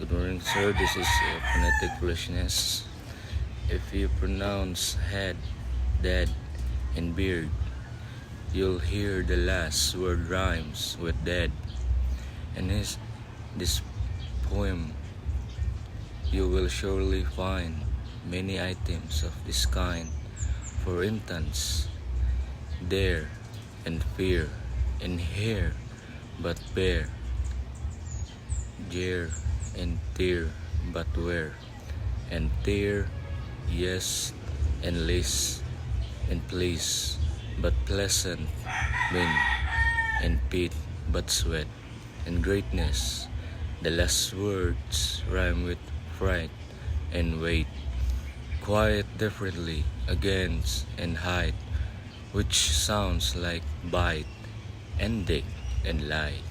Good morning, sir. This is Phonetic Foolishness. If you pronounce head, dead, and beard, you'll hear the last word rhymes with dead. And this poem, you will surely find many items of this kind. For instance, dare and fear, and hair, but bear, jeer and tear, but where, and tear, yes, and list, and please, but pleasant, mean, and pit, but sweat, and greatness. The last words rhyme with fright and weight, quiet differently against and height, which sounds like bite and dig and lie.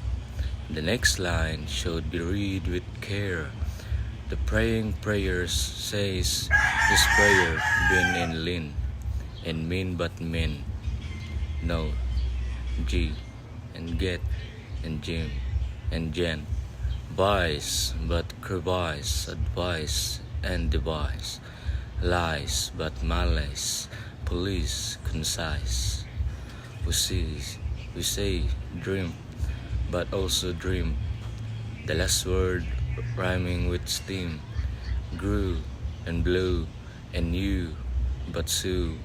The next line should be read with care. The praying prayers says this prayer been and lean, and mean but mean. No, G, and get, and Jim, and Jen. Vice but crevice, advice and devise. Lies but malice, police concise. We say dream, but also dream. The last word rhyming with steam. Grew and blew and you, but sue.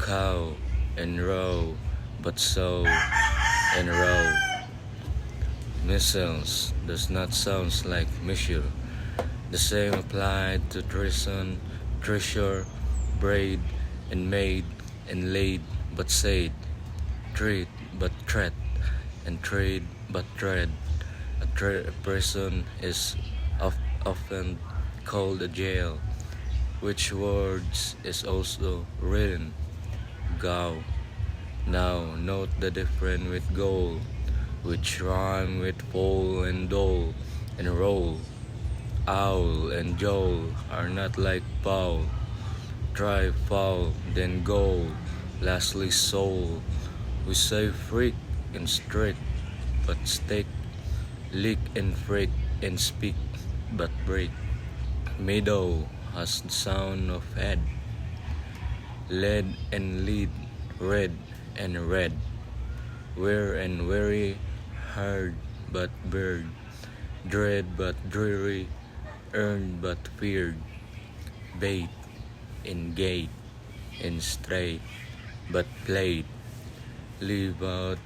Cow and row, but sow and row. Missiles does not sound like measure. The same applied to treason, treasure, braid, and made, and laid, but said. Treat, but tread, and trade, but tread. A prison is often called a jail, which words is also written. Go. Now note the difference with goal, which rhyme with pole and dole and roll. Owl and jowl are not like fowl. Try foul, then goal, lastly soul. We say freak and strict, but stick, lick and freak and speak, but break. Meadow has the sound of head. Lead and lead, red and red. Wear and weary, hard but bird. Dread but dreary, earned but feared. Bait and gate and straight, but played. Leave out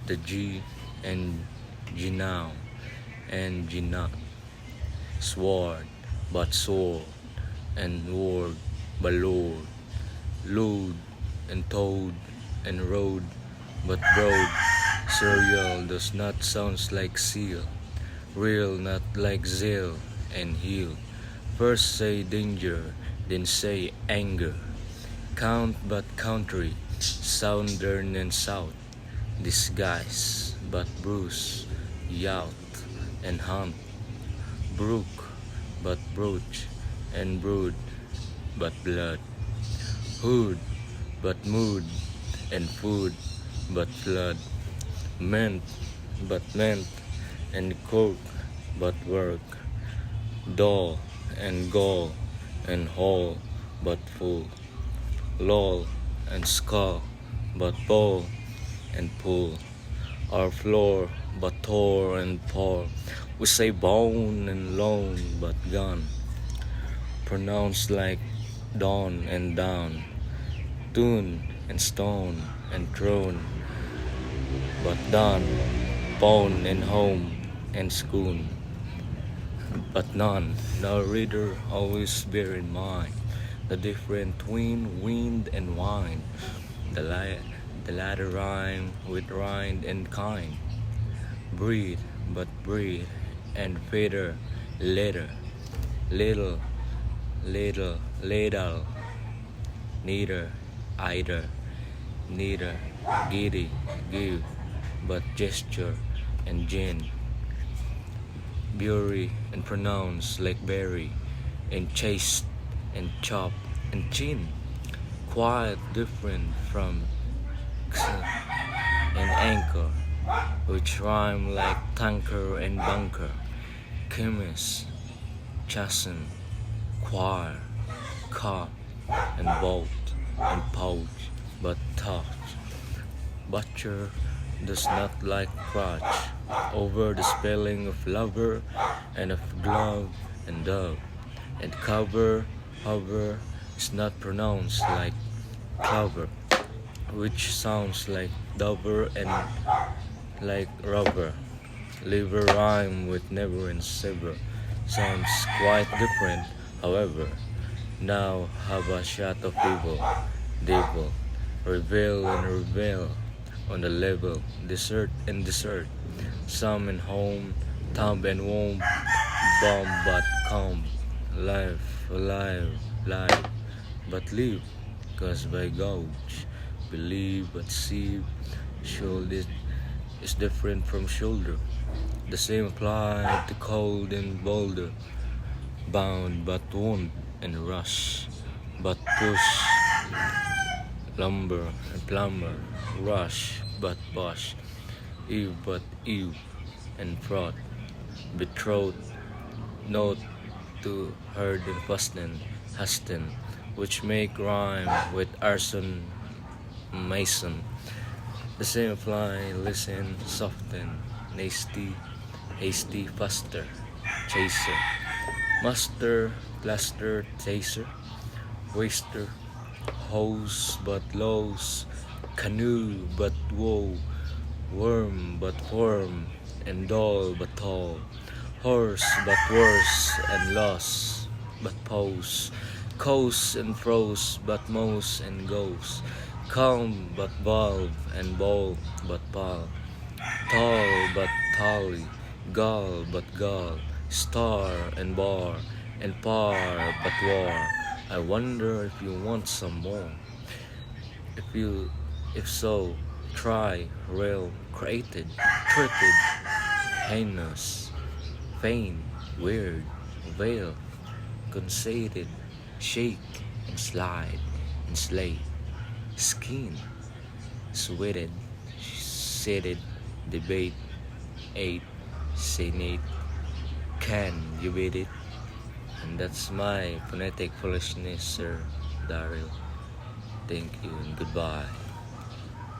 the G and G now and G not. Sword but sword, and word but lord. Load and toad and road but broad. Cereal does not sound like seal. Real not like zeal and heel. First say danger, then say anger. Count but country, southern and south. Disguise but bruise, yout and hunt. Brook but brooch, and brood but blood. Hood but mood, and food but flood. Meant but meant, and cook but work. Doll and gall, and hall but full. Lol and skull, but ball and pull. Our floor but tore and pour. We say bone and loan but gone. Pronounced like dawn and down. Tune and stone and throne, but done. Bone and home and schoon, but none. Now reader always bear in mind the difference between wind and wine. The latter rhyme with rind and kind. Breed but breed, and feather, letter. Little, little, ladle. Neither, either, neither. Giddy, give, but gesture and gin. Bury and pronounce like berry, and chaste and chop and chin. Quite different from and anchor, which rhyme like tanker and bunker. chemist, chasm, choir, car, and bolt, and pouch, but touch. Butcher does not like crutch over the spelling of lover and of glove and dove, and cover, hover is not pronounced like clover, which sounds like dover and like rubber. Liver rhyme with never and sever sounds quite different, however. Now have a shot of evil, devil, reveal and reveal on the level, desert and desert, some and home, thumb and womb, bomb but calm, life, alive, live, but live, cause by gouge, believe but see, shoulder is different from shoulder. The same apply to cold and boulder, bound but wound and rush, but push, lumber and plumber, rush but bush, eve but eve, and fraud, betrothed, note to herd and fasten, hasten, which make rhyme with arson, mason. The same apply, listen, soften, nasty, hasty, faster, chaser, master, plaster, taser, waster, hose but lows, canoe but woe, worm but worm, and doll but tall, horse but worse, and loss but pose, coast and froze but mouse and goes, calm but valve, and ball but pal, tall but tally, gall but gall, star and bar, and par but war. I wonder if you want some more. If so, try, rail, created, treated, heinous, vain, weird, veil, conceited, shake and slide and slay, skin, sweated, seated, debate, ate, senate, can you beat it? And that's my phonetic foolishness, Sir Daryl. Thank you and goodbye.